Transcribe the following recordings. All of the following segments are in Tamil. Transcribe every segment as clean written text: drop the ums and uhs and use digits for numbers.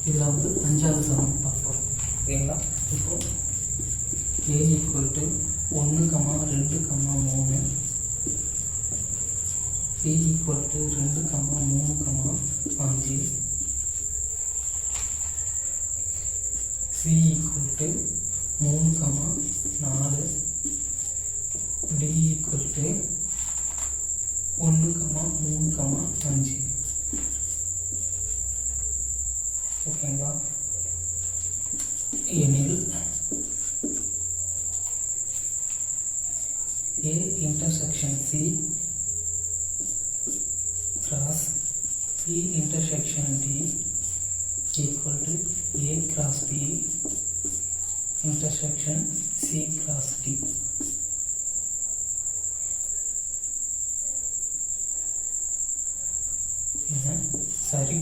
இதில் வந்து 5வது சமம் பார்ப்போம். ஓகேங்களா? இப்போ A equal to 1, 2, 3, B equal to 2, 3, 5, C equal to 3, 4, D equal to 1, 3, 5. ஓகேங்களா? எனில் A intersection C cross B intersection D equal to A cross B intersection C cross D. சரி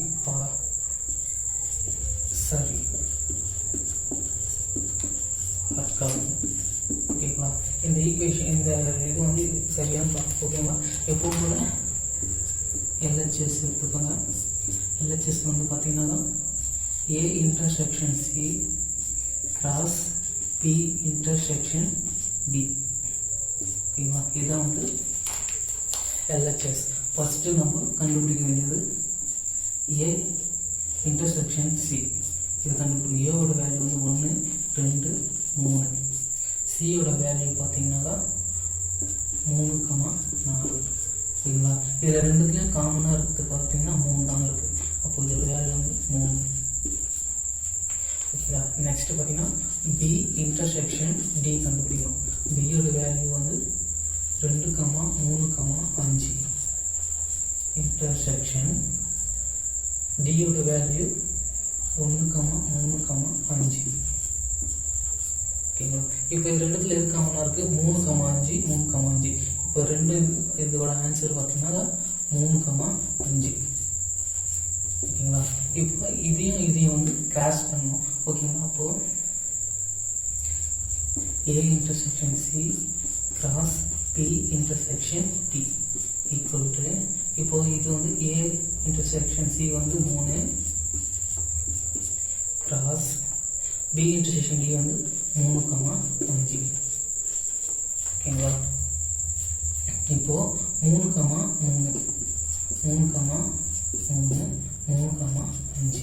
ஓகேங்களா? இந்த ஈக்குவேஷன் இந்த இது வந்து சரியான பார்த்து. ஓகேங்களா? எப்போ கூட LHS எடுத்துக்கோங்க. LHS வந்து பார்த்தீங்கன்னா A intersection C cross B intersection D. ஓகேங்களா? இதுதான் வந்து LHS. ஃபஸ்ட்டு நம்ம கண்டுபிடிக்க வேண்டியது A இன்டர்செக்ஷன் C. இது கண்டுபிடிக்கும். ஏவோட வேல்யூ வந்து 1, 2, 3. சியோட வேல்யூ பார்த்தீங்கன்னா 3, 4. ஓகேங்களா? இதில் ரெண்டுத்துலேயும் காமனாக இருக்குது பார்த்தீங்கன்னா 3 தான் இருக்குது. அப்போ இதில் வேல்யூ வந்து 3. ஓகேங்களா? நெக்ஸ்ட் பார்த்தீங்கன்னா B இன்டர்செக்ஷன் D கண்டுபிடிக்கணும். பியோட வேல்யூ வந்து 2, 3, 5. இன்டர்செக்ஷன் டியோட வேல்யூ 1, 3, 5. ஓகேங்களா? இப்போ இது ரெண்டுத்துல எது காமனாக இருக்குது? 3, 5, 3, 5. இப்போ ரெண்டு இதோட ஆன்சர் பார்த்தீங்கன்னா 3, 5. ஓகேங்களா? இப்போ இதையும் வந்து கிராஸ் பண்ணணும். ஓகேங்களா? அப்போது A intersection C cross B intersection D equal to, இப்போ இது வந்து A இன்டர்செக்ஷன் C வந்து 3 கிராஸ் B இன்டர்செக்ஷன் D வந்து 3, 5. ஓகேங்களா? இப்போ 3, 3, 3, 3, 3, 5.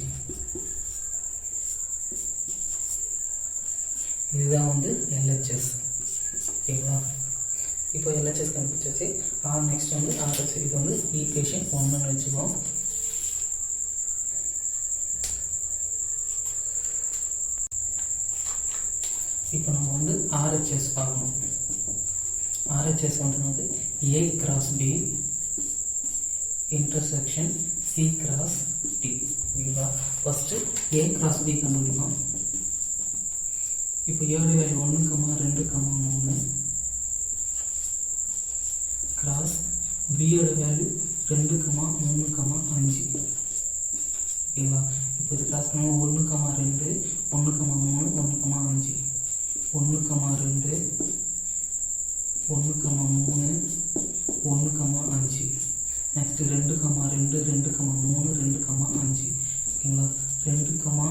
இதுதான் வந்து LHS. ஓகேங்களா? இப்போ LHS கண்டுபிடிச்சாச்சு. நெக்ஸ்ட் வந்து RHS. இது வந்து ஈக்குவேஷன் 1ன்னு வச்சுக்கோம். இப்போ நம்ம வந்து RHS பார்க்கணும். RHS வந்து A cross B intersection C cross D. ஓகேங்களா? ஃபர்ஸ்ட் A கிராஸ் B கண்டுபிடிக்கும். இப்போ ஏழு வேல்யூ 1, 2, 3 கிராஸ் பியோட வேல்யூ 2, 3, 5. ஓகேங்களா? இப்போ இது கிராஸ் பண்ணுவோம். 1, 2, 1, 3, 1, 5. 1, 2, 1, 3, 1, 5. நெக்ஸ்ட் 2, 2, 2, 3, 2, 5. ஓகேங்களா? 2, 2, 2,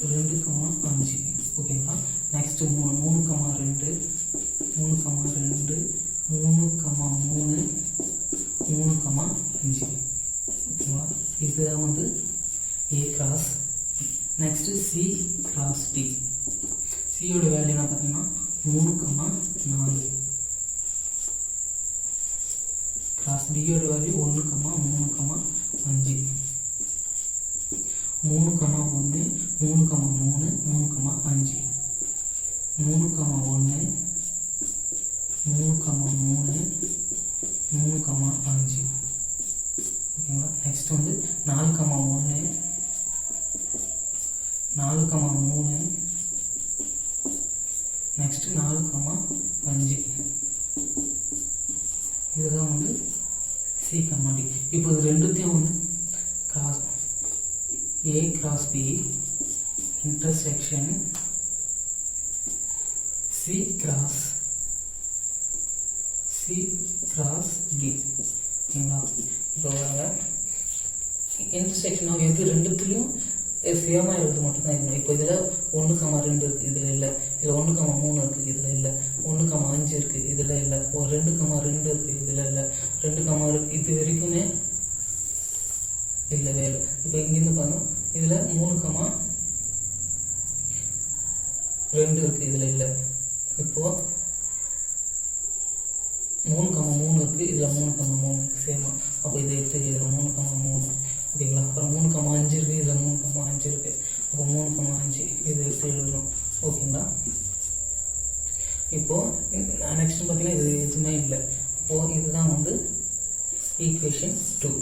3, 2, 5. ஓகேங்களா? நெக்ஸ்ட் 3, 3, 2, 3, 2, 3, 3, 3, 5. ஓகேங்களா? இதுதான் வந்து A cross. Next C cross D. சியோட வேல்யூ என்ன பார்த்தீங்கன்னா 3, 4 கிராஸ் பியோட வேல்யூ 1, 3, 5. 3, 1, 3, 3, 3, 5. 3, 1, 3, 3, 3, 5. ஓகேங்களா? நெக்ஸ்ட் வந்து 4, 1, 4, 3. நெக்ஸ்ட் 4, 5. இதுதான் வந்து C, D. இப்போ இது ரெண்டுத்தையும் வந்து cross A cross B intersection C cross D. ஓகேங்களா? இப்போ இன்டர்செக்ஷன் ஆஃப் எது ரெண்டுத்துலையும் சேமாக இருக்கிறது மட்டும் தான் இருக்கணும். இப்போ இதில் 1,2 இருக்குது, இதில் இல்லை. இதில் 1,3 இருக்குது, இதில் இல்லை. 1,5 இருக்குது, இதில் இல்லை. 2,2 இருக்குது, இதில் இல்லை. 2, இது வரைக்குமே இல்லை வேலை. இப்போ இங்கேருந்து பாருங்க, இதில் 3,2 இருக்குது, இதில் இல்லை. இப்போது 3,3 இருக்குது, இதில் 3,3 சேமா. அப்போ இதை எடுத்து இதில் 3,3 ஓகேங்களா. அப்புறம் 3,5 இருக்குது, இதில் 3,5 இருக்குது. அப்போ 3,5 இது எடுத்து எழுதணும் ஓகேங்களா. இப்போது நெக்ஸ்ட் பார்த்தீங்கன்னா இது எதுவுமே இல்லை. அப்போது இதுதான் வந்து ஈக்குவேஷன் 2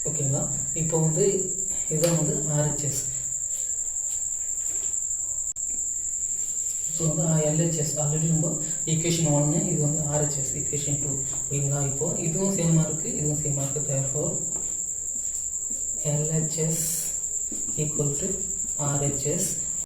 ஓகேங்களா. இப்போ வந்து இதுதான் வந்து RHS. ஸோ வந்து LHS ஆல்ரெடி நம்ம ஈக்குவேஷன் 1, இது வந்து RHS ஈக்குவேஷன் 2 ஓகேங்களா. இப்போ இதுவும் சேமாக இருக்குது, இதுவும் சேமாக இருக்குது. therefore LHS equal to RHS